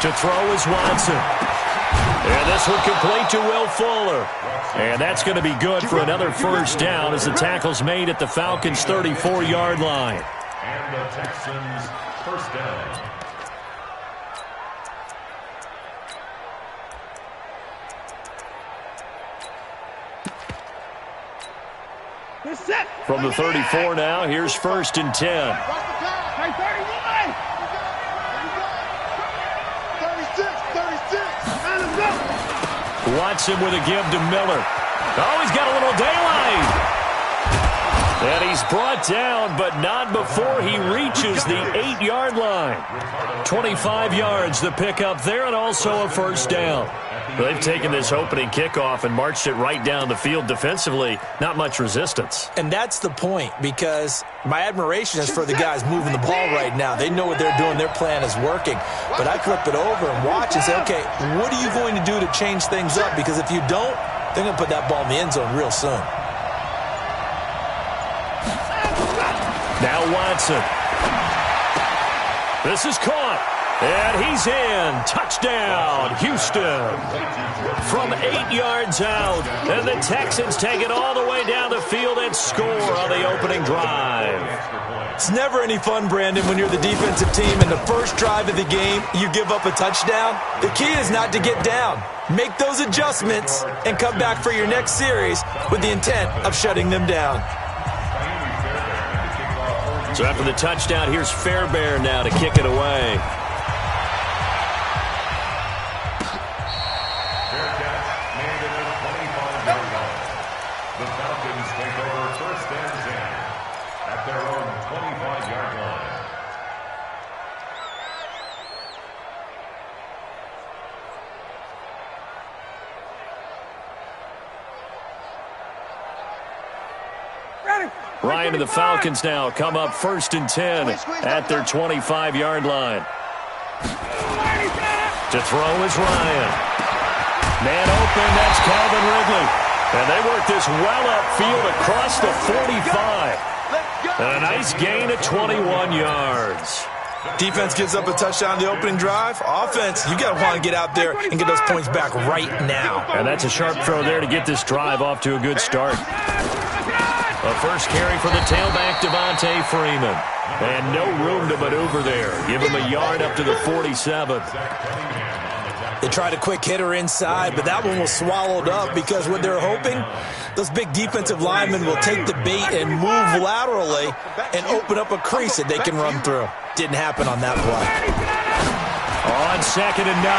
To throw is Watson. And this one complete to Will Fuller. And that's going to be good for another first down as the tackle's made at the Falcons' 34-yard line. And the Texans' first down. From the 34 now, here's 1st and 10. Watson with a give to Miller. Oh, he's got a little daylight. And he's brought down, but not before he reaches the 8-yard line. 25 yards the pickup there, and also a first down. They've taken this opening kickoff and marched it right down the field defensively. Not much resistance. And that's the point, because my admiration is for the guys moving the ball right now. They know what they're doing. Their plan is working. But I flip it over and watch and say, okay, what are you going to do to change things up? Because if you don't, they're going to put that ball in the end zone real soon. Now Watson. This is caught. And he's in. Touchdown, Houston. From 8 yards out. And the Texans take it all the way down the field and score on the opening drive. It's never any fun, Brandon, when you're the defensive team and the first drive of the game, you give up a touchdown. The key is not to get down. Make those adjustments and come back for your next series with the intent of shutting them down. So after the touchdown, here's Fairbairn now to kick it away. The Falcons take over 1st and 10 at their own 25-yard line. Ryan and the Falcons now come up 1st and 10 at their 25-yard line. To throw is Ryan. Man open, that's Calvin Ridley. And they work this well upfield across the 45. And a nice gain of 21 yards. Defense gives up a touchdown the opening drive. Offense, you got to want to get out there and get those points back right now. And that's a sharp throw there to get this drive off to a good start. A first carry for the tailback, Devontae Freeman. And no room to maneuver there. Give him a yard up to the 47. They tried a quick hitter inside, but that one was swallowed up because what they're hoping, those big defensive linemen will take the bait and move laterally and open up a crease that they can run through. Didn't happen on that play. On 2nd and 9,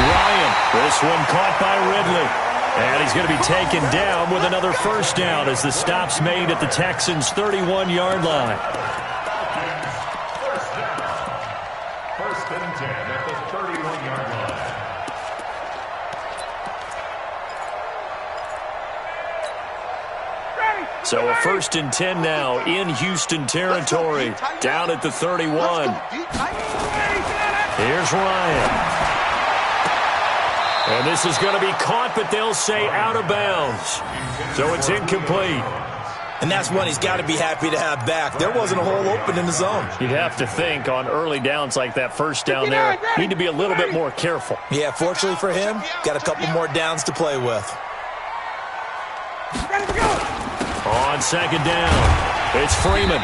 Ryan. This one caught by Ridley. And he's going to be taken down with another first down as the stop's made at the Texans' 31-yard line. 1st and 10 at the 31-yard line. So a 1st and 10 now in Houston territory, down at the 31. Here's Ryan. And this is going to be caught, but they'll say out of bounds. So it's incomplete. And that's one he's got to be happy to have back. There wasn't a hole open in the zone. You'd have to think on early downs like that first down there, need to be a little bit more careful. Yeah, fortunately for him, got a couple more downs to play with. On 2nd down, it's Freeman.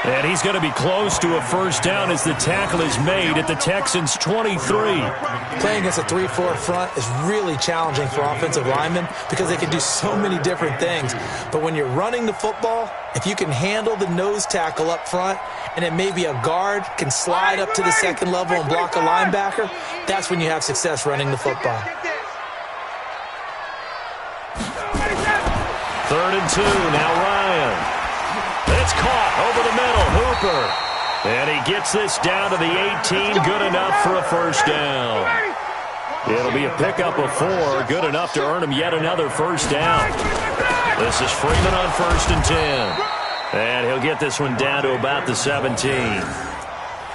And he's going to be close to a first down as the tackle is made at the Texans' 23. Playing against a 3-4 front is really challenging for offensive linemen because they can do so many different things. But when you're running the football, if you can handle the nose tackle up front and then maybe a guard can slide up to the 2nd level and block a linebacker, that's when you have success running the football. 3rd and 2, now Ryan. It's caught over the middle, Hooper. And he gets this down to the 18, good enough for a first down. It'll be a pickup of 4, good enough to earn him yet another first down. This is Freeman on 1st and 10. And he'll get this one down to about the 17.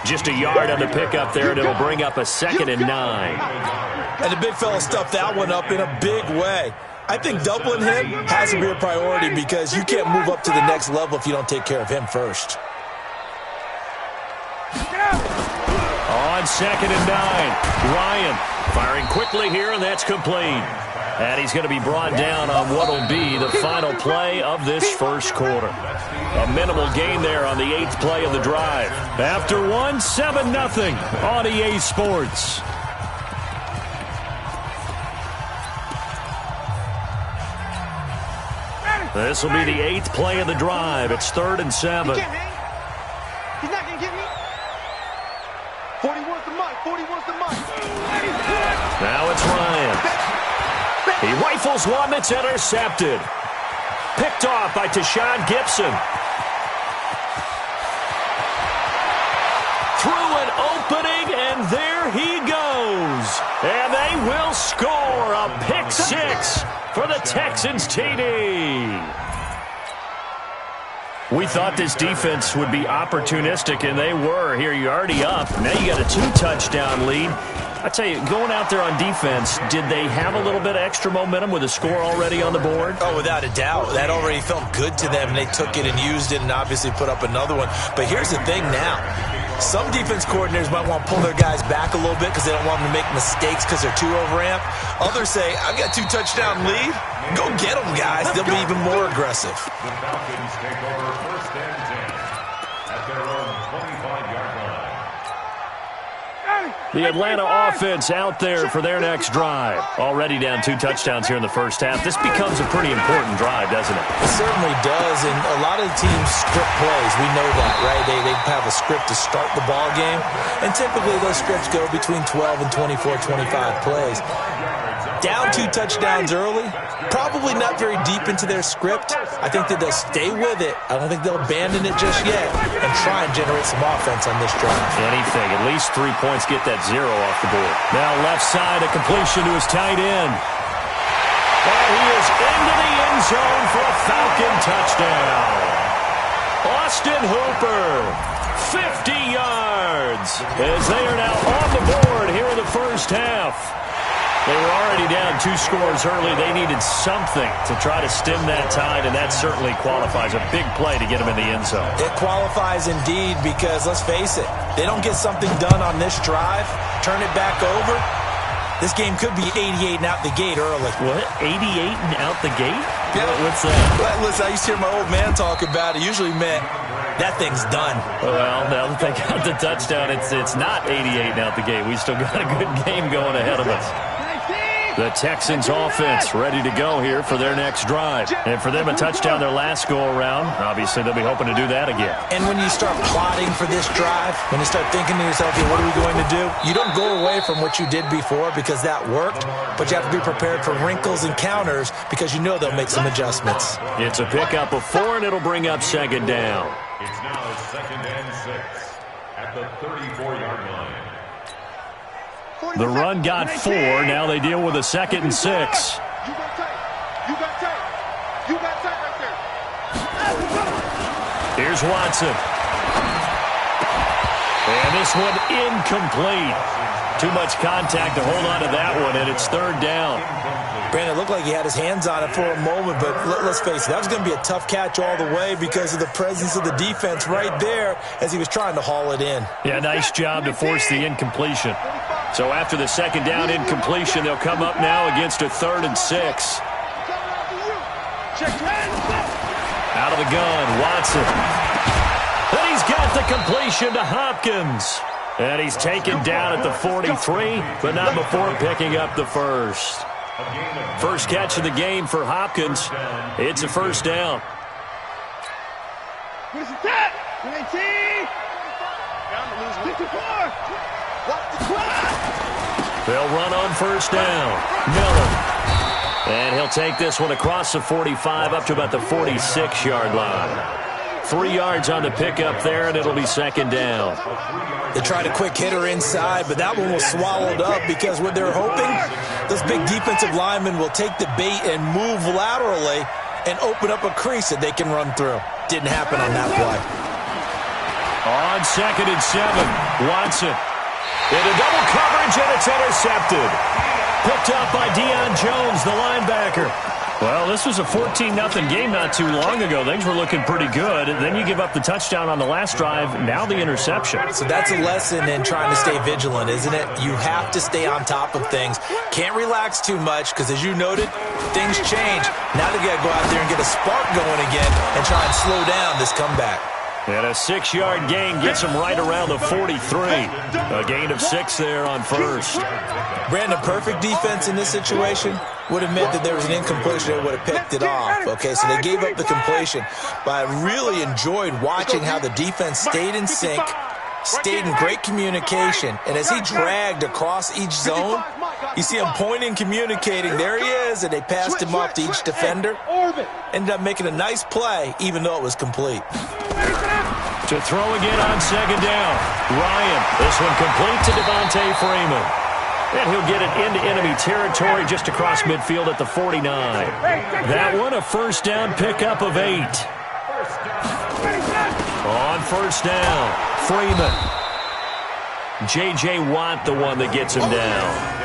Just a yard on the pickup there, and it'll bring up a 2nd and 9. And the big fella stuffed that one up in a big way. I think doubling him has to be a priority because you can't move up to the next level if you don't take care of him first. On 2nd and 9, Ryan firing quickly here, and that's complete. And he's going to be brought down on what will be the final play of this first quarter. A minimal gain there on the 8th play of the drive. After one, 7-0 on EA Sports. This will be the 8th play of the drive. It's 3rd and 7. He's not going to get me. 40 wants the mic. 40 wants the mic. Now it's Ryan. He rifles one that's intercepted. Picked off by Tashawn Gibson. Through an opening, and there he goes. And they will score a pick 6 for the Texans TD. We thought this defense would be opportunistic, and they were. Here, you're already up. Now you got a 2-touchdown lead. I tell you, going out there on defense, did they have a little bit of extra momentum with a score already on the board? Oh, without a doubt. That already felt good to them. They took it and used it and obviously put up another one. But here's the thing now. Some defense coordinators might want to pull their guys back a little bit because they don't want them to make mistakes because they're too overamped. Others say, I've got a 2-touchdown lead. Go get them, guys. They'll be even more aggressive. The Falcons take over 1st and 10 at their own 25-yard line. The Atlanta offense out there for their next drive. Already down 2 touchdowns here in the first half. This becomes a pretty important drive, doesn't it? It certainly does, and a lot of the teams script plays. We know that, right? They have a script to start the ball game, and typically those scripts go between 12 and 24, 25 plays. Down 2 touchdowns early, probably not very deep into their script. I think that they'll stay with it. I don't think they'll abandon it just yet and try and generate some offense on this drive. Anything. At least 3 points, get that 0 off the board. Now left side, a completion to his tight end. And he is into the end zone for a Falcon touchdown. Austin Hooper, 50 yards, as they are now on the board here in the first half. They were already down 2 scores early. They needed something to try to stem that tide, and that certainly qualifies. A big play to get them in the end zone. It qualifies indeed because, let's face it, they don't get something done on this drive, turn it back over, this game could be 88 and out the gate early. What? 88 and out the gate? Yeah. What's that? Listen, I used to hear my old man talk about it. Usually meant that thing's done. Well, now that they got the touchdown, it's not 88 and out the gate. We still got a good game going ahead of us. The Texans offense ready to go here for their next drive. And for them, a touchdown their last go-around. Obviously, they'll be hoping to do that again. And when you start plotting for this drive, when you start thinking to yourself, hey, what are we going to do? You don't go away from what you did before because that worked, but you have to be prepared for wrinkles and counters because you know they'll make some adjustments. It's a pickup of 4, and it'll bring up 2nd down. It's now 2nd and 6 at the 34-yard line. The run got 4. Now they deal with a 2nd and 6. You got tight. You got tight. You got tight right there. Here's Watson. And this one incomplete. Too much contact to hold on to that one, and it's 3rd down. Brandon, it looked like he had his hands on it for a moment, but let's face it, that was going to be a tough catch all the way because of the presence of the defense right there as he was trying to haul it in. Yeah, nice job to force the incompletion. So after the 2nd down incompletion, they'll come up now against a 3rd and 6. Out of the gun, Watson. And he's got the completion to Hopkins. And he's taken down at the 43, but not before picking up the first. First catch of the game for Hopkins. It's a 1st down. Where's the tap? 19. They'll run on 1st down. Miller. And he'll take this one across the 45 up to about the 46-yard line. 3 yards on the pickup there, and it'll be 2nd down. They tried a quick hitter inside, but that one was swallowed up because what they're hoping, those big defensive linemen will take the bait and move laterally and open up a crease that they can run through. Didn't happen on that play. On 2nd and 7, Watson. Into double coverage, and it's intercepted. Picked up by Deion Jones, the linebacker. Well, this was a 14-0 game not too long ago. Things were looking pretty good. Then you give up the touchdown on the last drive, now the interception. So that's a lesson in trying to stay vigilant, isn't it? You have to stay on top of things. Can't relax too much because, as you noted, things change. Now they got to go out there and get a spark going again and try and slow down this comeback. And a 6-yard gain gets him right around the 43. A gain of 6 there on first. Brandon, perfect defense in this situation would have meant that there was an incompletion. They would have picked it off. Okay, so they gave up the completion. But I really enjoyed watching how the defense stayed in sync, stayed in great communication. And as he dragged across each zone, you see him pointing, communicating. There he is, and they passed him off to each defender. Ended up making a nice play, even though it was complete. To throw again on second down. Ryan, this one complete to Devontae Freeman. And he'll get it into enemy territory just across midfield at the 49. That one a first down pickup of 8. On first down, Freeman. J.J. Watt, the one that gets him down.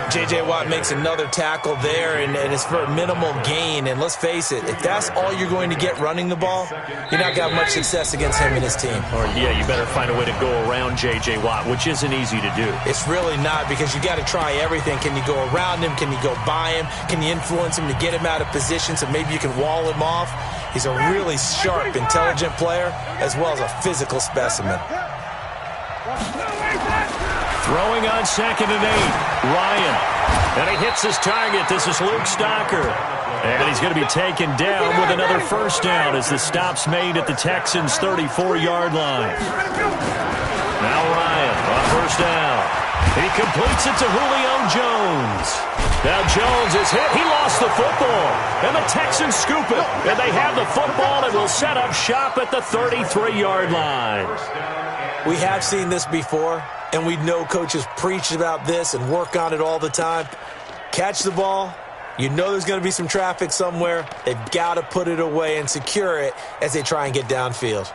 J.J. Watt makes another tackle there, and it's for a minimal gain. And let's face it, if that's all you're going to get running the ball, you're not going to have much success against him and his team. Or, yeah, you better find a way to go around J.J. Watt, which isn't easy to do. It's really not, because you got to try everything. Can you go around him? Can you go by him? Can you influence him to get him out of position so maybe you can wall him off? He's a really sharp, intelligent player, as well as a physical specimen. Throwing on second and 8, Ryan. And he hits his target. This is Luke Stocker. And he's going to be taken down with another first down as the stop's made at the Texans' 34-yard line. Now Ryan on first down. He completes it to Julio Jones. Now Jones is hit. He lost the football. And the Texans scoop it. And they have the football and will set up shop at the 33-yard line. We have seen this before, and we know coaches preach about this and work on it all the time. Catch the ball. You know there's going to be some traffic somewhere. They've got to put it away and secure it as they try and get downfield.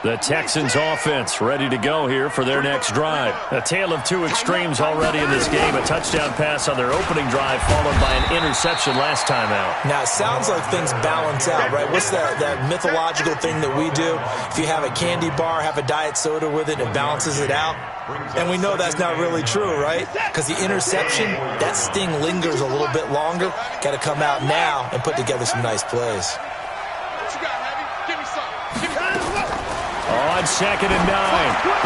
The Texans offense ready to go here for their next drive. A tale of two extremes already in this game. A touchdown pass on their opening drive followed by an interception last time out. Now, it sounds like things balance out, right? What's that mythological thing that we do? If you have a candy bar, have a diet soda with it, it balances it out. And we know that's not really true, right? Because the interception, that sting lingers a little bit longer. Got to come out now and put together some nice plays. On second and 9,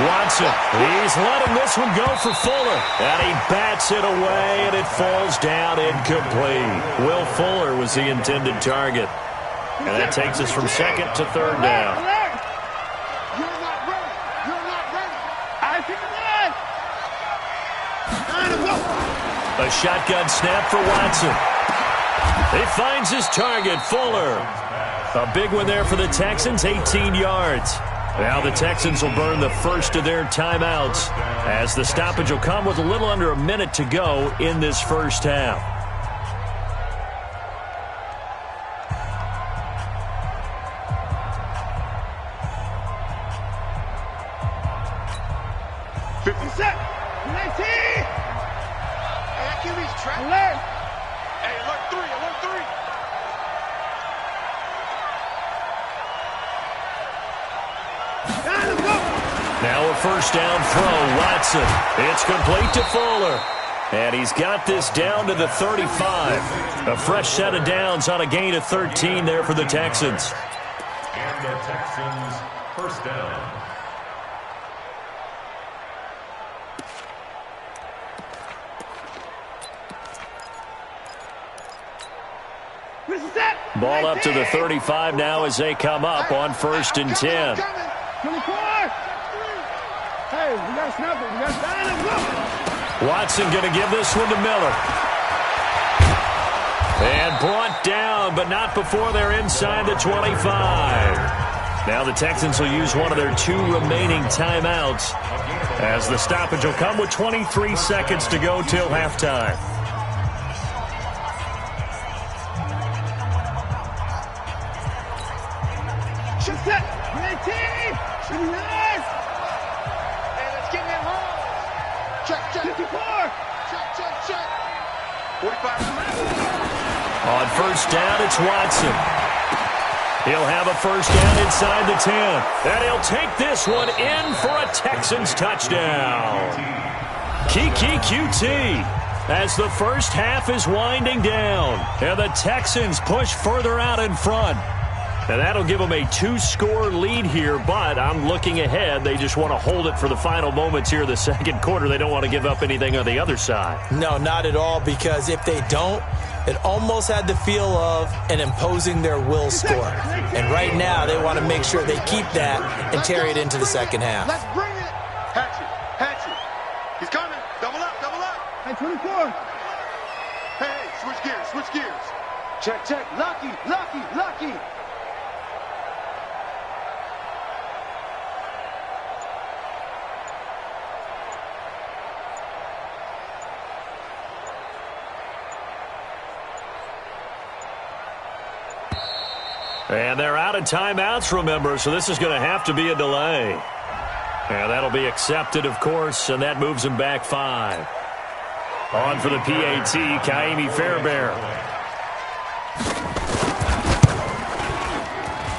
Watson, he's letting this one go for Fuller. And he bats it away, and it falls down incomplete. Will Fuller was the intended target. And that takes us from second to third down. A shotgun snap for Watson. He finds his target, Fuller. A big one there for the Texans, 18 yards. Now the Texans will burn the first of their timeouts as the stoppage will come with a little under a minute to go in this first half. Now a first down throw, Watson. It's complete to Fuller. And he's got this down to the 35. A fresh set of downs on a gain of 13 there for the Texans. And the Texans first down. Ball up to the 35 now as they come up on first and 10. Watson going to give this one to Miller. And brought down, but not before they're inside the 25. Now the Texans will use one of their 2 remaining timeouts as the stoppage will come with 23 seconds to go till halftime. 45 to the mat. On first down, it's Watson. He'll have a first down inside the 10. And he'll take this one in for a Texans touchdown. Kiki QT as the first half is winding down. And the Texans push further out in front. And that'll give them a 2-score lead here, but I'm looking ahead. They just want to hold it for the final moments here in the second quarter. They don't want to give up anything on the other side. No, not at all, because if they don't, it almost had the feel of an imposing their will score. And right now, they want to make sure they keep that and carry it into the second half. Let's bring it. Hatchet. He's coming. Double up. Hey, 24. Hey, switch gears. Check. Lucky. And they're out of timeouts, remember, so this is going to have to be a delay. And that'll be accepted, of course, and that moves them back 5. On for the PAT, Kaimi Fairbairn.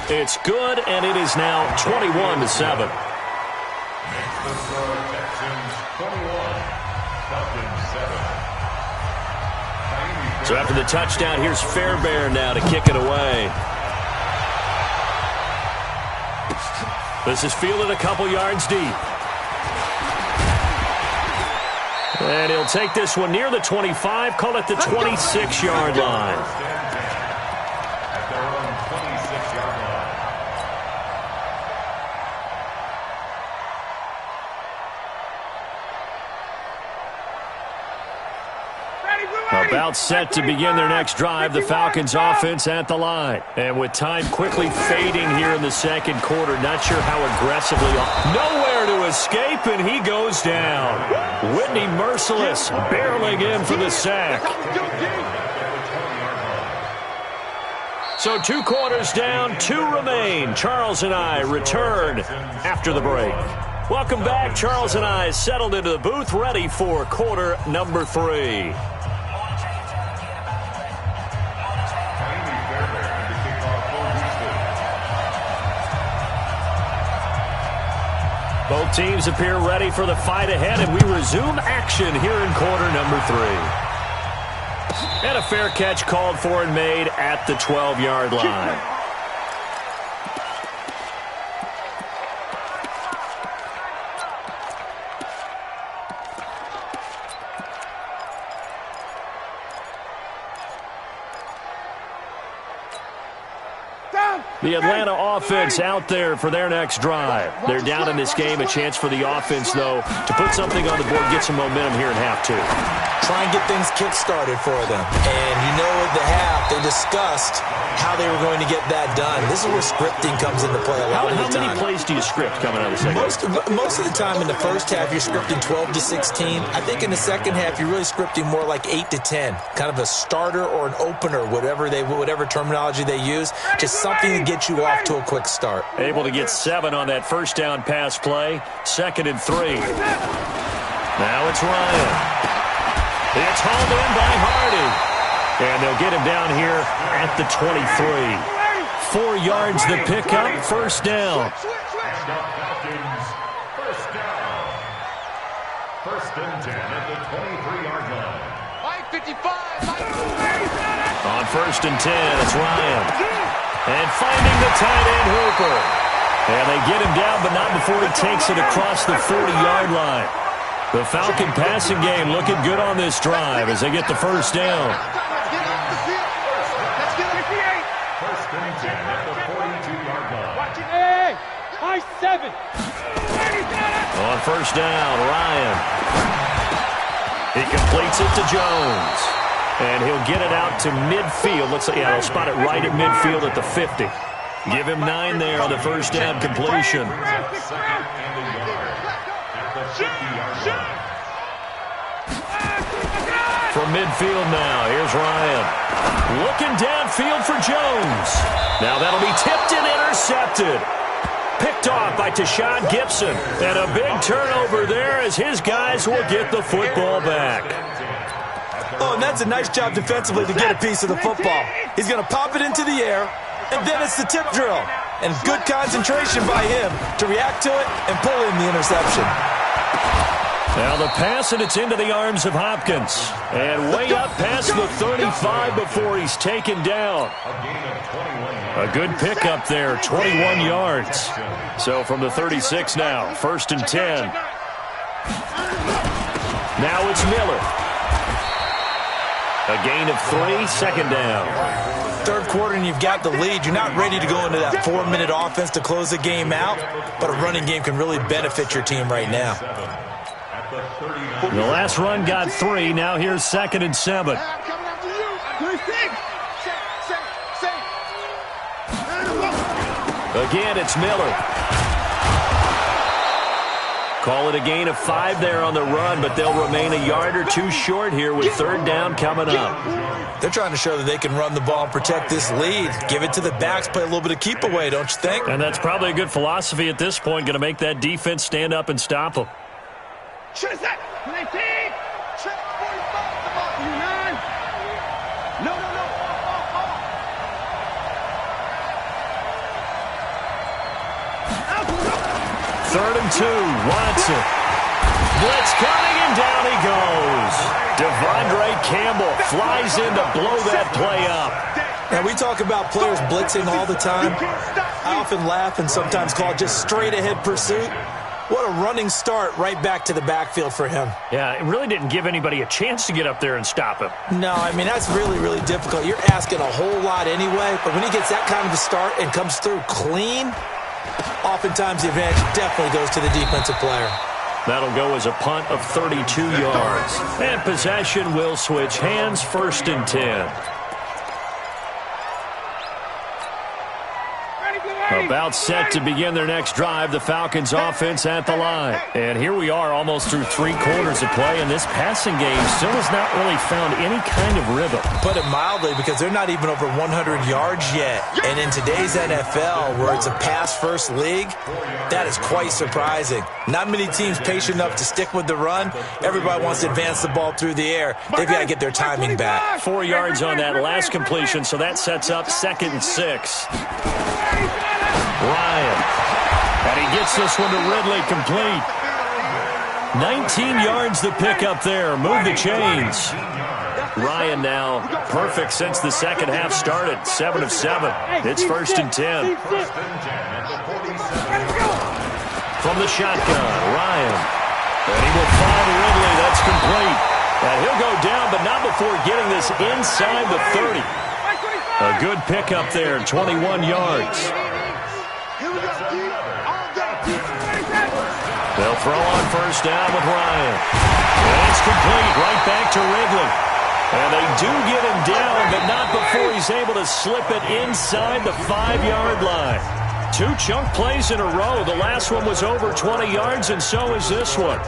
It's good, and it is now 21-7. So after the touchdown, here's Fairbairn now to kick it away. This is fielded a couple yards deep. And he'll take this one near the 25, call it the 26-yard line. At their own 26-yard line. About set to begin their next drive, the Falcons offense at the line. And with time quickly fading here in the second quarter, not sure how aggressively. Nowhere to escape, and he goes down. Whitney Merciless barreling in for the sack. So 2 quarters down, 2 remain. Charles and I return after the break. Welcome back. Charles and I settled into the booth, ready for quarter number 3. Both teams appear ready for the fight ahead, and we resume action here in quarter number 3. And a fair catch called for and made at the 12-yard line. The Atlanta offense out there for their next drive. They're down in this game. A chance for the offense, though, to put something on the board, get some momentum here in half 2. Try and get things kick-started for them. And you know at the half, they discussed how they were going to get that done. This is where scripting comes into play a lot of the time. How many plays do you script coming out of the second half? Most of the time in the first half, you're scripting 12 to 16. I think in the second half, you're really scripting more like 8 to 10. Kind of a starter or an opener, whatever terminology they use. Just something to get you off to a quick start. Able to get 7 on that first down pass play. 2nd and 3. Now it's Ryan. It's hauled in by Hardy. And they'll get him down here at the 23. 4 yards the pickup, first down. First and 10 at the 23-yard line. Mike 55. On first and 10, it's Ryan. And finding the tight end, Hooper. And they get him down, but not before he takes it across the 40-yard line. The Falcon passing game looking good on this drive as they get the first down. First and 10 at the 42-yard line. Watch it, hey! High 7. On first down, Ryan. He completes it to Jones. And he'll get it out to midfield. Looks like, they'll spot it right at midfield at the 50. Give him 9 there on the first down completion. Second and a yard at the 50-yard line. From midfield now, here's Ryan. Looking downfield for Jones. Now that'll be tipped and intercepted. Picked off by Tashawn Gibson. And a big turnover there as his guys will get the football back. Oh, and that's a nice job defensively to get a piece of the football. He's going to pop it into the air, and then it's the tip drill. And good concentration by him to react to it and pull in the interception. Now the pass, and it's into the arms of Hopkins. And way up past the 35 before he's taken down. A good pickup there, 21 yards. So from the 36 now, 1st and 10. Now it's Miller. A gain of 3, 2nd down. Third quarter and you've got the lead. You're not ready to go into that 4-minute offense to close the game out, but a running game can really benefit your team right now. The last run got 3. Now here's 2nd and 7. Again, it's Miller. Call it a gain of 5 there on the run, but they'll remain a yard or 2 short here with 3rd down coming up. They're trying to show that they can run the ball and protect this lead. Give it to the backs, play a little bit of keep away, don't you think? And that's probably a good philosophy at this point, going to make that defense stand up and stop them. Third and 2, Watson. Blitz coming, and down he goes. Devondre Campbell flies in to blow that play up. Now, we talk about players blitzing all the time. I often laugh and sometimes call it just straight-ahead pursuit. What a running start right back to the backfield for him. Yeah, it really didn't give anybody a chance to get up there and stop him. No, I mean, that's really, really difficult. You're asking a whole lot anyway, but when he gets that kind of a start and comes through clean, oftentimes the advantage definitely goes to the defensive player. That'll go as a punt of 32 yards. And possession will switch hands, 1st and 10. About set to begin their next drive, the Falcons offense at the line. And here we are almost through 3 quarters of play, and this passing game still has not really found any kind of rhythm. Put it mildly, because they're not even over 100 yards yet. And in today's NFL, where it's a pass-first league, that is quite surprising. Not many teams patient enough to stick with the run. Everybody wants to advance the ball through the air. They've got to get their timing back. 4 yards on that last completion, so that sets up 2nd and 6. Ryan. And he gets this one to Ridley complete. 19 yards the pickup there. Move the chains. Ryan now perfect since the second half started. 7 of 7. It's 1st and 10. From the shotgun, Ryan. And he will find Ridley. That's complete. And he'll go down, but not before getting this inside the 30. A good pickup there, 21 yards. They'll throw on 1st down with Ryan. And it's complete right back to Ridley. And they do get him down, but not before he's able to slip it inside the 5-yard line. 2 chunk plays in a row. The last one was over 20 yards, and so is this one.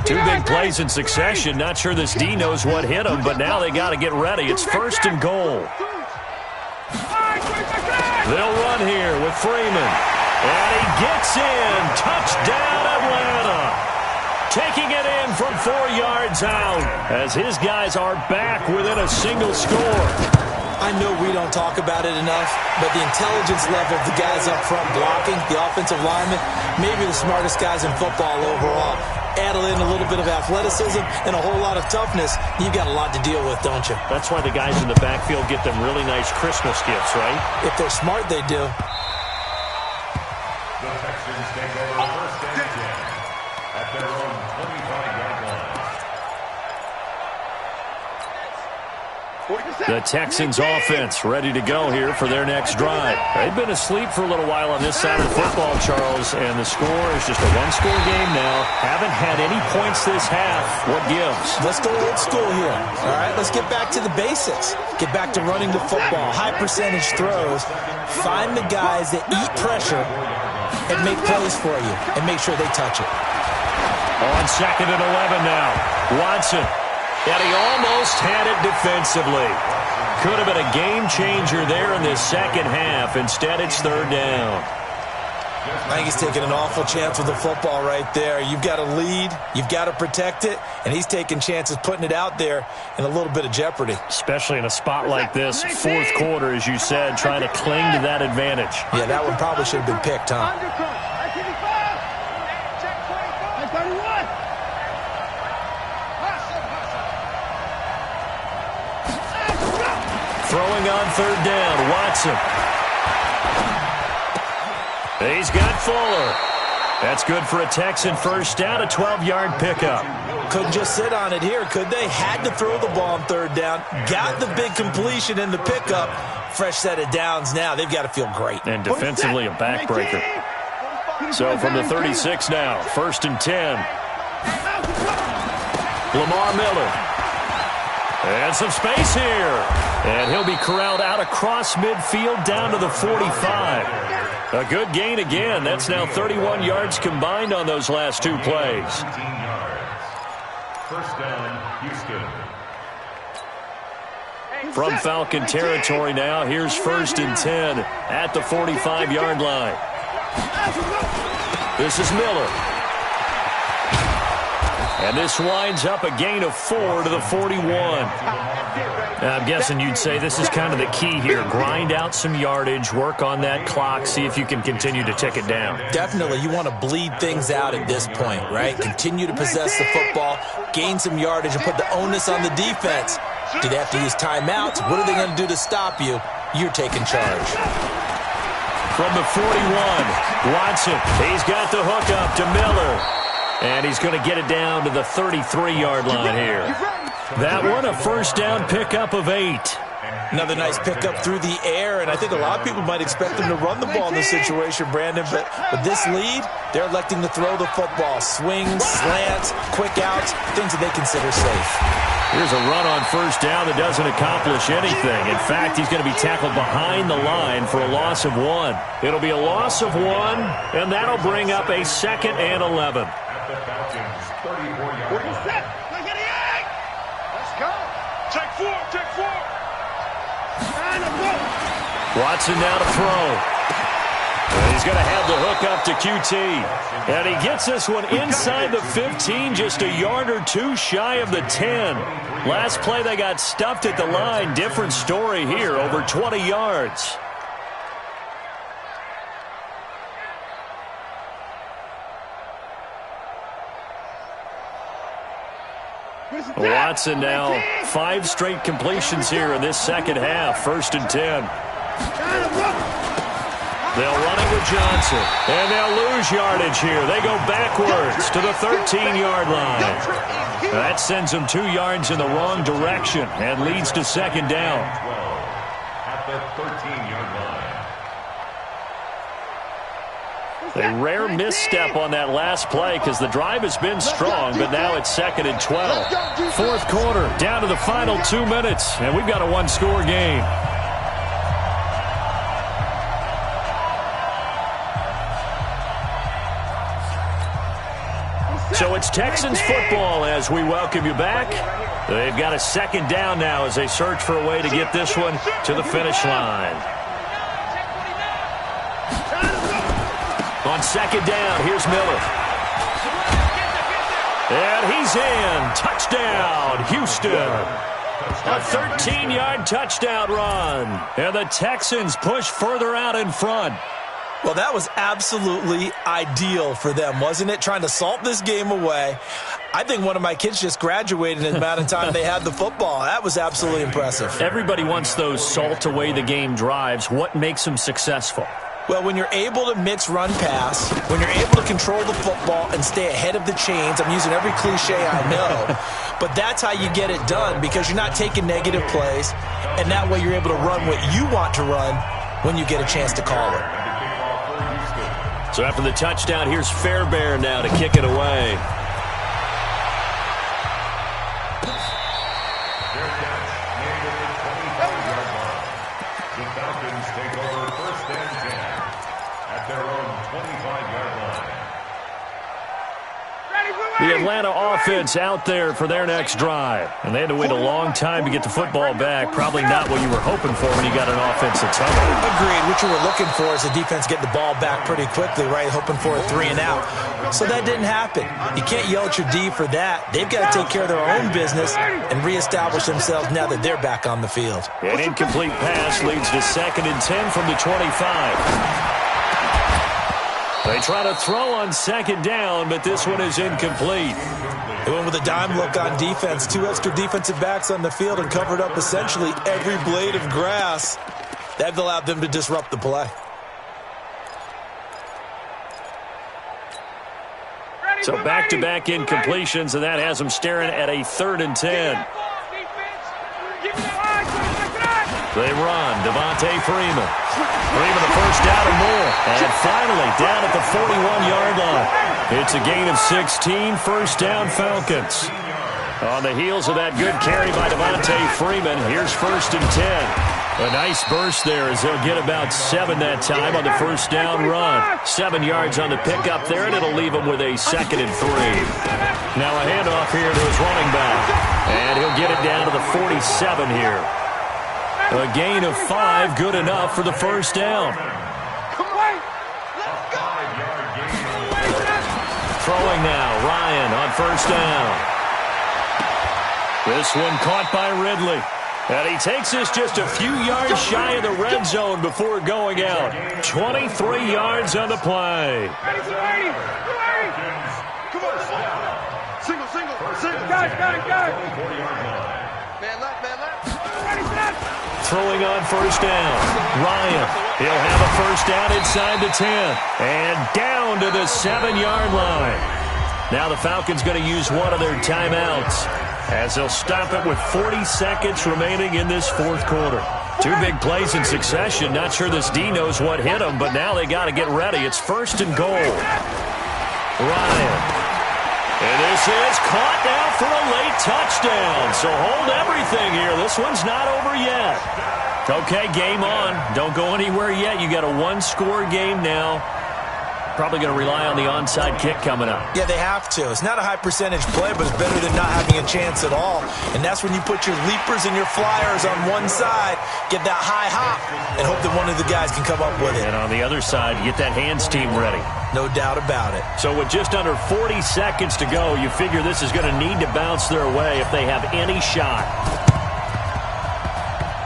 2 big plays in succession. Not sure this D knows what hit him, but now they got to get ready. It's 1st and goal. They'll run here with Freeman. And he gets in. Touchdown, Atlanta. Taking it in from 4 yards out as his guys are back within a single score. I know we don't talk about it enough, but the intelligence level of the guys up front blocking, the offensive linemen, maybe the smartest guys in football overall. Add in a little bit of athleticism and a whole lot of toughness, you've got a lot to deal with, don't you? That's why the guys in the backfield get them really nice Christmas gifts, right? If they're smart, they do. The Texans take over 1st and 10 at their own 25-yard line. The Texans offense ready to go here for their next drive. They've been asleep for a little while on this side of football, Charles, and the score is just a 1-score game now. Haven't had any points this half. What gives? Let's go old school here. All right, let's get back to the basics. Get back to running the football, high percentage throws. Find the guys that eat pressure and make plays for you and make sure they touch it. On 2nd and 11 now. Watson. And he almost had it defensively. Could have been a game changer there in this second half. Instead, it's 3rd down. I think he's taking an awful chance with the football right there. You've got to lead, you've got to protect it, and he's taking chances putting it out there in a little bit of jeopardy. Especially in a spot like this, fourth quarter, as you said, trying to cling to that advantage. Yeah, that one probably should have been picked, huh? Throwing on third down, Watson. He's got Fuller. That's good for a Texan first down, a 12-yard pickup. Couldn't just sit on it here, could they? Had to throw the ball on third down. Got the big completion in the pickup. Fresh set of downs now. They've got to feel great. And defensively, a backbreaker. So from the 36 now, 1st and 10. Lamar Miller. And some space here. And he'll be corralled out across midfield down to the 45. A good gain again. That's now 31 yards combined on those last two plays. 19 yards. First down, Houston. From Falcon territory now, here's 1st and 10 at the 45-yard line. This is Miller. And this winds up a gain of 4 to the 41. I'm guessing you'd say this is kind of the key here. Grind out some yardage, work on that clock, see if you can continue to tick it down. Definitely, you want to bleed things out at this point, right? Continue to possess the football, gain some yardage, and put the onus on the defense. Do they have to use timeouts? What are they going to do to stop you? You're taking charge. From the 41, Watson. He's got the hook up to Miller. And he's going to get it down to the 33-yard line here. That one, a first down pickup of 8. Another nice pickup through the air, and I think a lot of people might expect them to run the ball in this situation, Brandon, but with this lead, they're electing to throw the football. Swings, slants, quick outs, things that they consider safe. Here's a run on first down that doesn't accomplish anything. In fact, he's going to be tackled behind the line for a loss of 1. It'll be a loss of 1, and that'll bring up a 2nd and 11. The Falcons, 34-yard line. Let's go. Take 4, take 4. Watson now to throw. And he's going to have the hook up to QT. And he gets this one inside the 15, just a yard or two shy of the 10. Last play they got stuffed at the line. Different story here, over 20 yards. Watson now 5 straight completions here in this second half. 1st and 10. They'll run it with Johnson. And they'll lose yardage here. They go backwards to the 13-yard line. That sends them 2 yards in the wrong direction and leads to 2nd down. 12 at the 13-yard line. A rare misstep on that last play because the drive has been strong, but now it's 2nd and 12. Fourth quarter, down to the final 2 minutes, and we've got a one-score game. So it's Texans football as we welcome you back. They've got a 2nd down now as they search for a way to get this one to the finish line. On 2nd down, here's Miller. And he's in. Touchdown, Houston. A 13-yard touchdown run. And the Texans push further out in front. Well, that was absolutely ideal for them, wasn't it? Trying to salt this game away. I think one of my kids just graduated in the amount of time they had the football. That was absolutely impressive. Everybody wants those salt away the game drives. What makes them successful? Well, when you're able to mix run-pass, when you're able to control the football and stay ahead of the chains, I'm using every cliche I know, but that's how you get it done because you're not taking negative plays, and that way you're able to run what you want to run when you get a chance to call it. So after the touchdown, here's Fairbairn now to kick it away. The Falcons take over 1st and 10 at their own 25-yard line. Ready, The Atlanta offense out there for their next drive. And they had to wait a long time to get the football back. Probably not what you were hoping for when you got an offense that's hungry. Agreed. What you were looking for is the defense getting the ball back pretty quickly, right? Hoping for a 3 and out. So that didn't happen. You can't yell at your D for that. They've got to take care of their own business and reestablish themselves now that they're back on the field. An incomplete pass leads to 2nd and 10 from the 25. They try to throw on 2nd down, but this one is incomplete. They went with a dime look on defense. 2 extra defensive backs on the field and covered up essentially every blade of grass. That allowed them to disrupt the play. So back-to-back incompletions, and that has them staring at a 3rd and 10. They run. Devontae Freeman. Freeman the first down and more. And finally down at the 41-yard line. It's a gain of 16. First down Falcons. On the heels of that good carry by Devontae Freeman, here's 1st and 10. A nice burst there as they'll get about 7 that time on the first down run. 7 yards on the pickup there, and it'll leave them with a 2nd and 3. Now a handoff here to his running back. And he'll get it down to the 47 here. A gain of 5, good enough for the first down. Throwing now, Ryan on first down. This one caught by Ridley. And he takes this just a few yards shy of the red zone before going out. 23 yards on the play. Single. Guys. Man left. Throwing on first down. Ryan, he'll have a first down inside the 10. And down to the 7-yard line. Now the Falcons going to use one of their timeouts as they'll stop it with 40 seconds remaining in this 4th quarter. 2 big plays in succession. Not sure this D knows what hit him, but now they got to get ready. It's 1st and goal. Ryan. And this is caught now for a late touchdown. So hold everything here. This one's not over yet. Okay, game on. Don't go anywhere yet. You got a 1-score game now. Probably going to rely on the onside kick coming up. Yeah, they have to. It's not a high percentage play, but it's better than not having a chance at all. And that's when you put your leapers and your flyers on one side, get that high hop, and hope that one of the guys can come up with it. And on the other side, get that hands team ready. No doubt about it. So with just under 40 seconds to go, you figure this is going to need to bounce their way if they have any shot.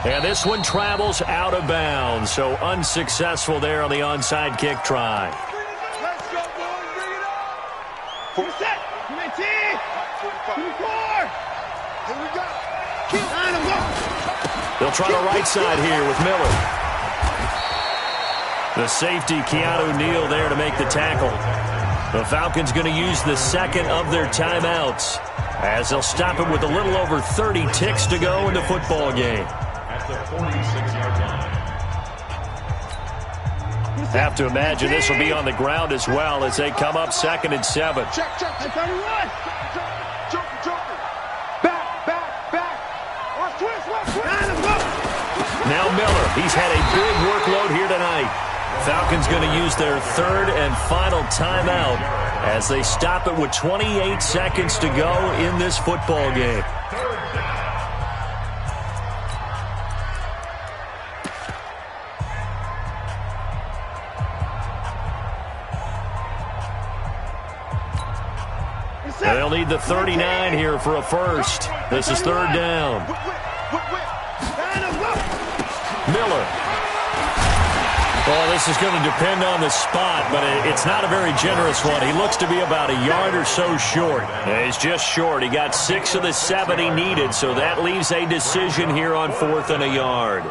And this one travels out of bounds, so unsuccessful there on the onside kick try. Let's go, boys. Bring it up. Keep it set. Come in, team. 24. Here we go. Keep on him, go. They'll try the right side here with Miller. The safety, Keanu Neal, there to make the tackle. The Falcons going to use the 2nd of their timeouts as they'll stop it with a little over 30 ticks to go in the football game. At the 46-yard line. Have to imagine this will be on the ground as well as they come up 2nd and 7. Check. That's how you run. Joker. Back. Twist. Now Miller, he's had a big workload here tonight. Falcons going to use their 3rd and final timeout as they stop it with 28 seconds to go in this football game. They'll need the 39 here for a first. This is 3rd down. Miller. Well, this is going to depend on the spot, but it's not a very generous one. He looks to be about a yard or so short. He's just short. He got 6 of the 7 he needed, so that leaves a decision here on 4th and a yard.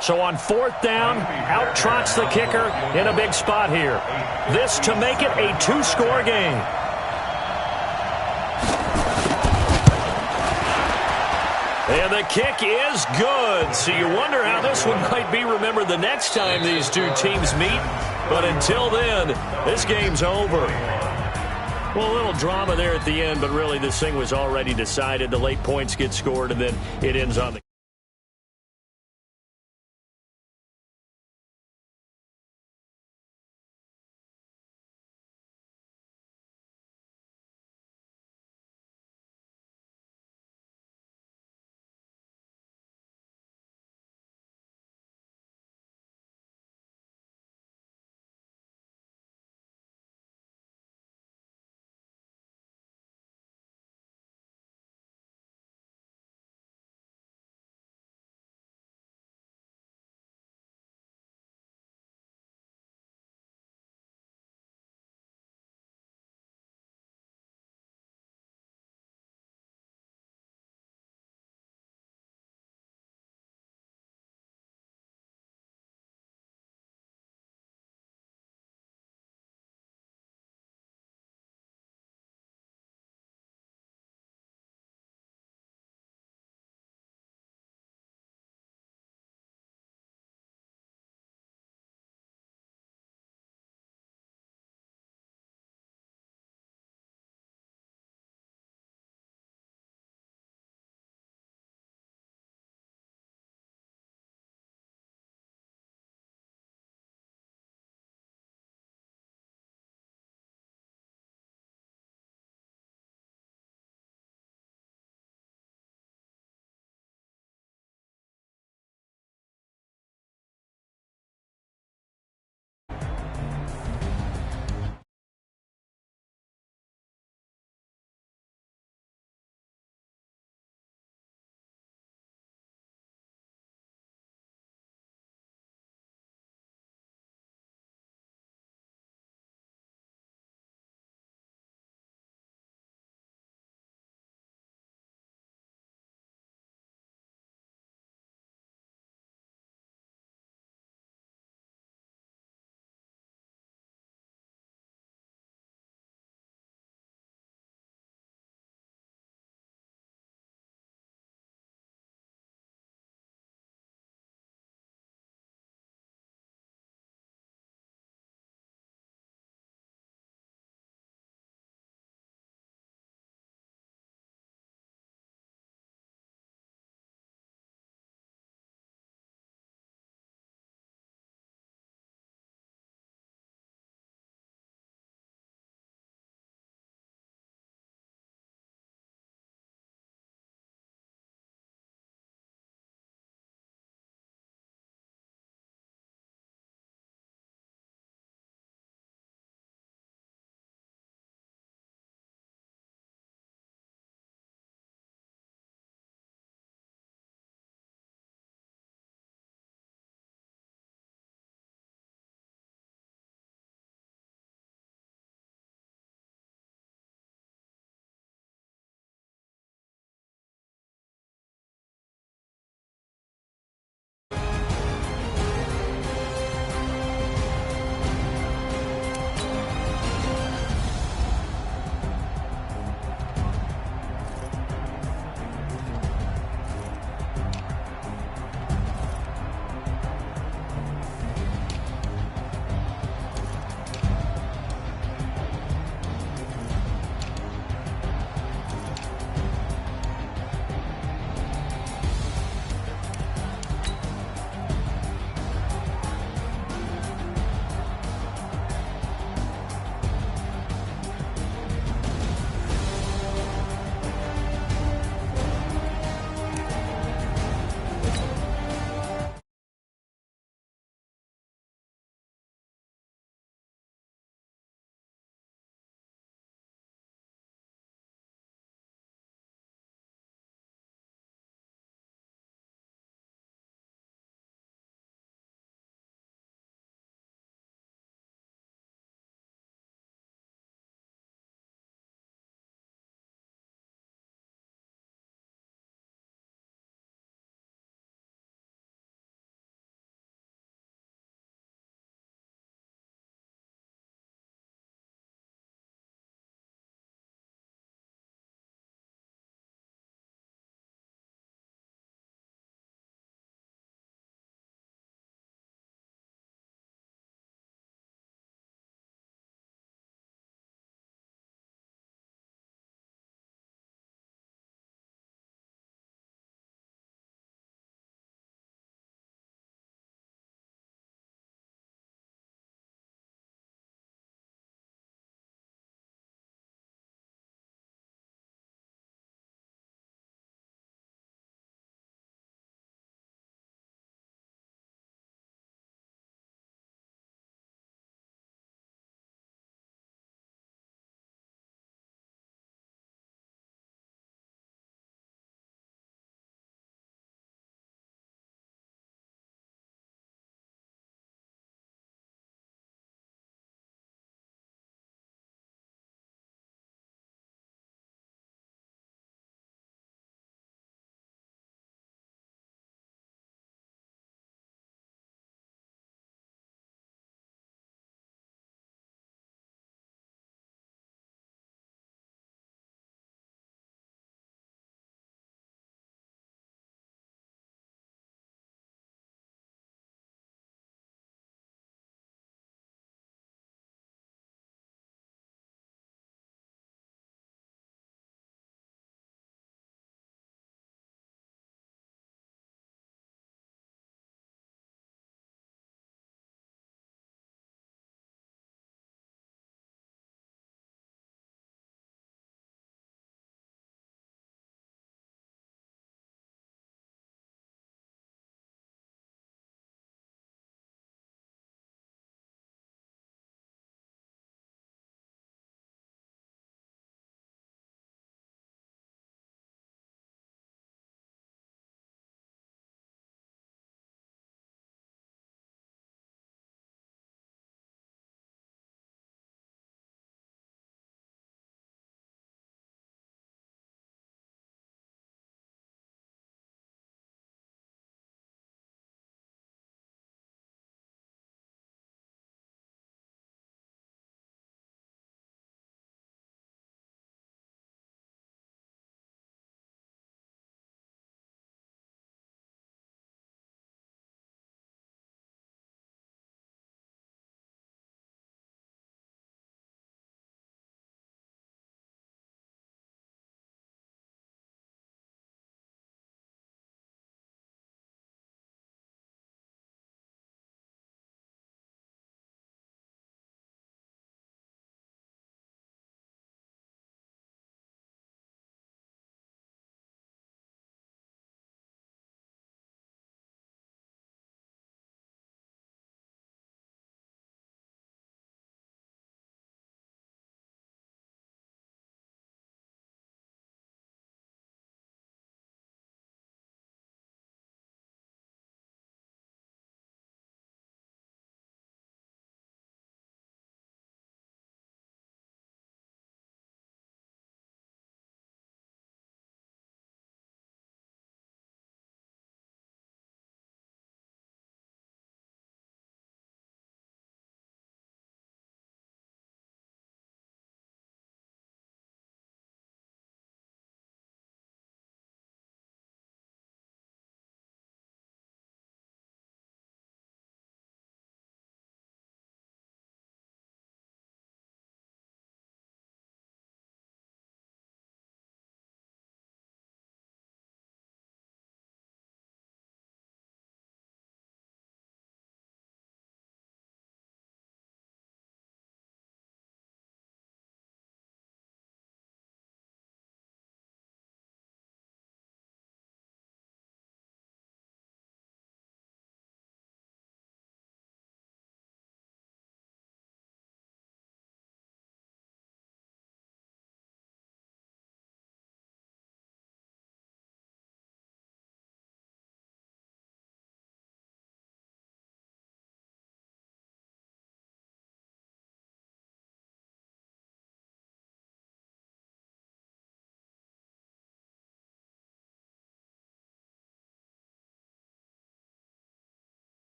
So on 4th down, out trots the kicker in a big spot here. This to make it a 2-score game. And the kick is good. So you wonder how this one might be remembered the next time these two teams meet. But until then, this game's over. Well, a little drama there at the end, but really this thing was already decided. The late points get scored, and then it ends on the